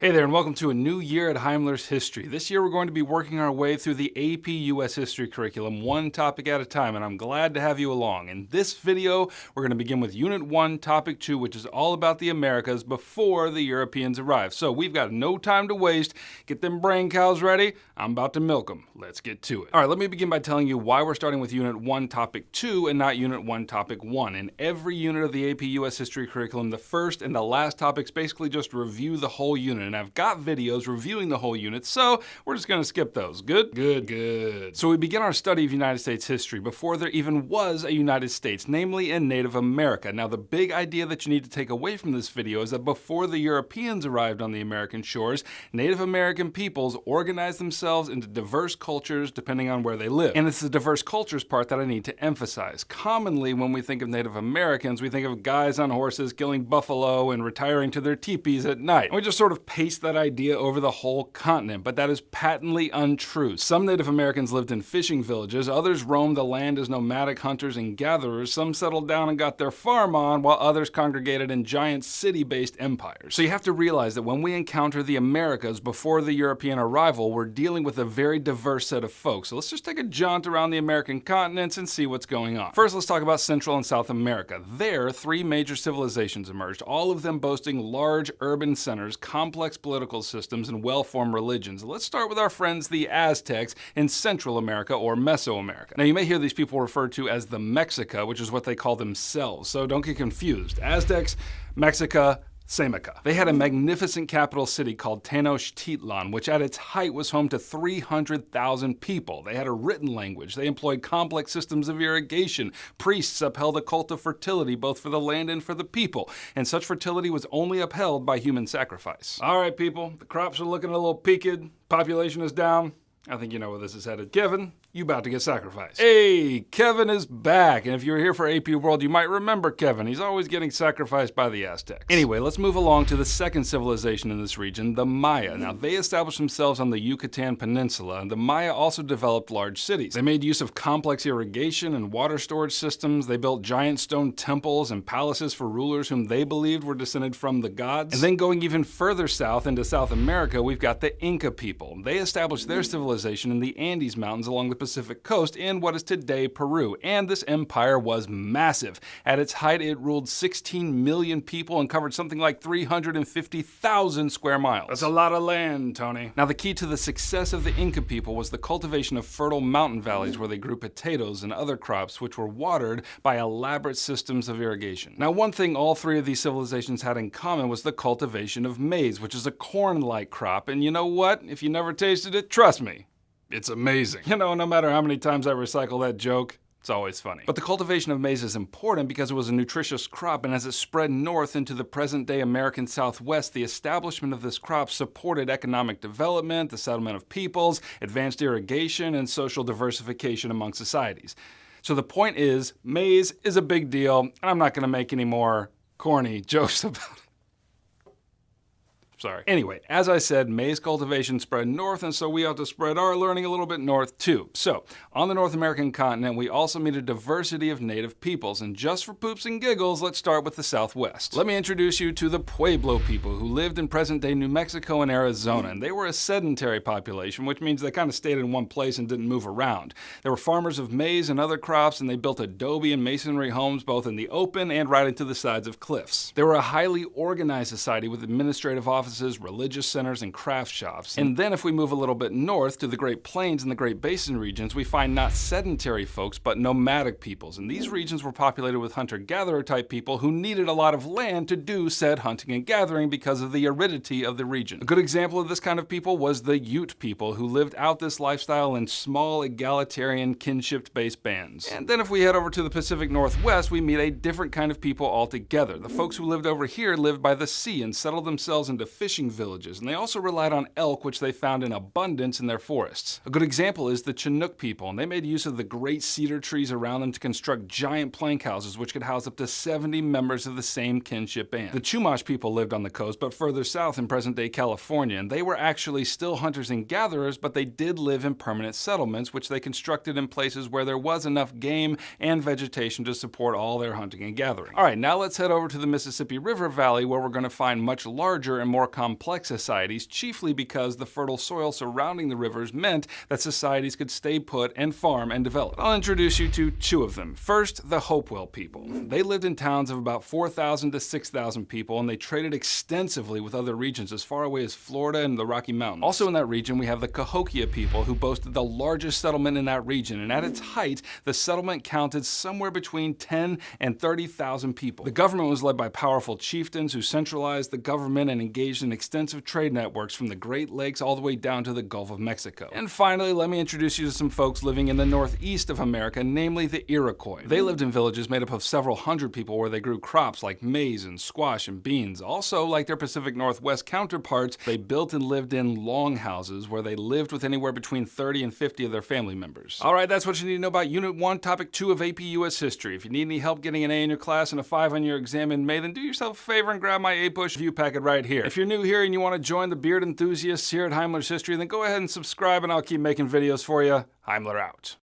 Hey there, and welcome to a new year at Heimler's History. This year we're going to be working our way through the AP US History curriculum one topic at a time, and I'm glad to have you along. In this video, we're going to begin with Unit 1, Topic 2, which is all about the Americas before the Europeans arrived. So we've got no time to waste. Get them brain cows ready. I'm about to milk them. Let's get to it. All right, let me begin by telling you why we're starting with Unit 1, Topic 2, and not Unit 1, Topic 1. In every unit of the AP US History curriculum, the first and the last topics basically just review the whole unit. And I've got videos reviewing the whole unit, so we're just gonna skip those. Good? Good. So we begin our study of United States history before there even was a United States, namely in Native America. Now, the big idea that you need to take away from this video is that before the Europeans arrived on the American shores, Native American peoples organized themselves into diverse cultures depending on where they live. And it's the diverse cultures part that I need to emphasize. Commonly, when we think of Native Americans, we think of guys on horses killing buffalo and retiring to their teepees at night. And we just sort of paste that idea over the whole continent, but that is patently untrue. Some Native Americans lived in fishing villages, others roamed the land as nomadic hunters and gatherers, some settled down and got their farm on, while others congregated in giant city-based empires. So you have to realize that when we encounter the Americas before the European arrival, we're dealing with a very diverse set of folks. So let's just take a jaunt around the American continents and see what's going on. First, let's talk about Central and South America. There, three major civilizations emerged, all of them boasting large urban centers, complex political systems, and well-formed religions. Let's start with our friends the Aztecs in Central America, or Mesoamerica. Now, you may hear these people referred to as the Mexica, which is what they call themselves, so don't get confused. Aztecs, Mexica, Semeca. They had a magnificent capital city called Tenochtitlan, which at its height was home to 300,000 people. They had a written language. They employed complex systems of irrigation. Priests upheld a cult of fertility, both for the land and for the people. And such fertility was only upheld by human sacrifice. All right, people, the crops are looking a little peaked. Population is down. I think you know where this is headed. Kevin, you about to get sacrificed. Hey, Kevin is back. And if you were here for AP World, you might remember Kevin. He's always getting sacrificed by the Aztecs. Anyway, let's move along to the second civilization in this region, the Maya. Now, they established themselves on the Yucatan Peninsula, and the Maya also developed large cities. They made use of complex irrigation and water storage systems. They built giant stone temples and palaces for rulers whom they believed were descended from the gods. And then going even further south into South America, we've got the Inca people. They established their civilization in the Andes Mountains along the Pacific coast in what is today Peru, and this empire was massive. At its height, it ruled 16 million people and covered something like 350,000 square miles. That's a lot of land, Tony. Now, the key to the success of the Inca people was the cultivation of fertile mountain valleys where they grew potatoes and other crops which were watered by elaborate systems of irrigation. Now, one thing all three of these civilizations had in common was the cultivation of maize, which is a corn-like crop, and you know what? If you never tasted it, trust me, it's amazing. You know, no matter how many times I recycle that joke, it's always funny. But the cultivation of maize is important because it was a nutritious crop, and as it spread north into the present-day American Southwest, the establishment of this crop supported economic development, the settlement of peoples, advanced irrigation, and social diversification among societies. So the point is, maize is a big deal, and I'm not gonna make any more corny jokes about it. Sorry. Anyway, as I said, maize cultivation spread north, and so we ought to spread our learning a little bit north too. So, on the North American continent, we also meet a diversity of native peoples, and just for poops and giggles, let's start with the Southwest. Let me introduce you to the Pueblo people, who lived in present-day New Mexico and Arizona, and they were a sedentary population, which means they kind of stayed in one place and didn't move around. They were farmers of maize and other crops, and they built adobe and masonry homes both in the open and right into the sides of cliffs. They were a highly organized society with administrative offices, religious centers, and craft shops. And then if we move a little bit north to the Great Plains and the Great Basin regions, we find not sedentary folks, but nomadic peoples. And these regions were populated with hunter-gatherer type people who needed a lot of land to do said hunting and gathering because of the aridity of the region. A good example of this kind of people was the Ute people, who lived out this lifestyle in small, egalitarian, kinship-based bands. And then if we head over to the Pacific Northwest, we meet a different kind of people altogether. The folks who lived over here lived by the sea and settled themselves into fishing villages, and they also relied on elk, which they found in abundance in their forests. A good example is the Chinook people, and they made use of the great cedar trees around them to construct giant plank houses which could house up to 70 members of the same kinship band. The Chumash people lived on the coast, but further south in present-day California, and they were actually still hunters and gatherers, but they did live in permanent settlements, which they constructed in places where there was enough game and vegetation to support all their hunting and gathering. All right, now let's head over to the Mississippi River Valley, where we're going to find much larger and more complex societies, chiefly because the fertile soil surrounding the rivers meant that societies could stay put and farm and develop. I'll introduce you to two of them. First, the Hopewell people. They lived in towns of about 4,000 to 6,000 people, and they traded extensively with other regions as far away as Florida and the Rocky Mountains. Also in that region, we have the Cahokia people, who boasted the largest settlement in that region, and at its height, the settlement counted somewhere between 10 and 30,000 people. The government was led by powerful chieftains who centralized the government and engaged in extensive trade networks from the Great Lakes all the way down to the Gulf of Mexico. And finally, let me introduce you to some folks living in the northeast of America, namely the Iroquois. They lived in villages made up of several hundred people where they grew crops like maize and squash and beans. Also, like their Pacific Northwest counterparts, they built and lived in longhouses where they lived with anywhere between 30 and 50 of their family members. All right, that's what you need to know about Unit 1, Topic 2 of AP US History. If you need any help getting an A in your class and a 5 on your exam in May, then do yourself a favor and grab my A-Push review packet right here. If you're new here and you want to join the beard enthusiasts here at Heimler's History, then go ahead and subscribe and I'll keep making videos for you. Heimler out.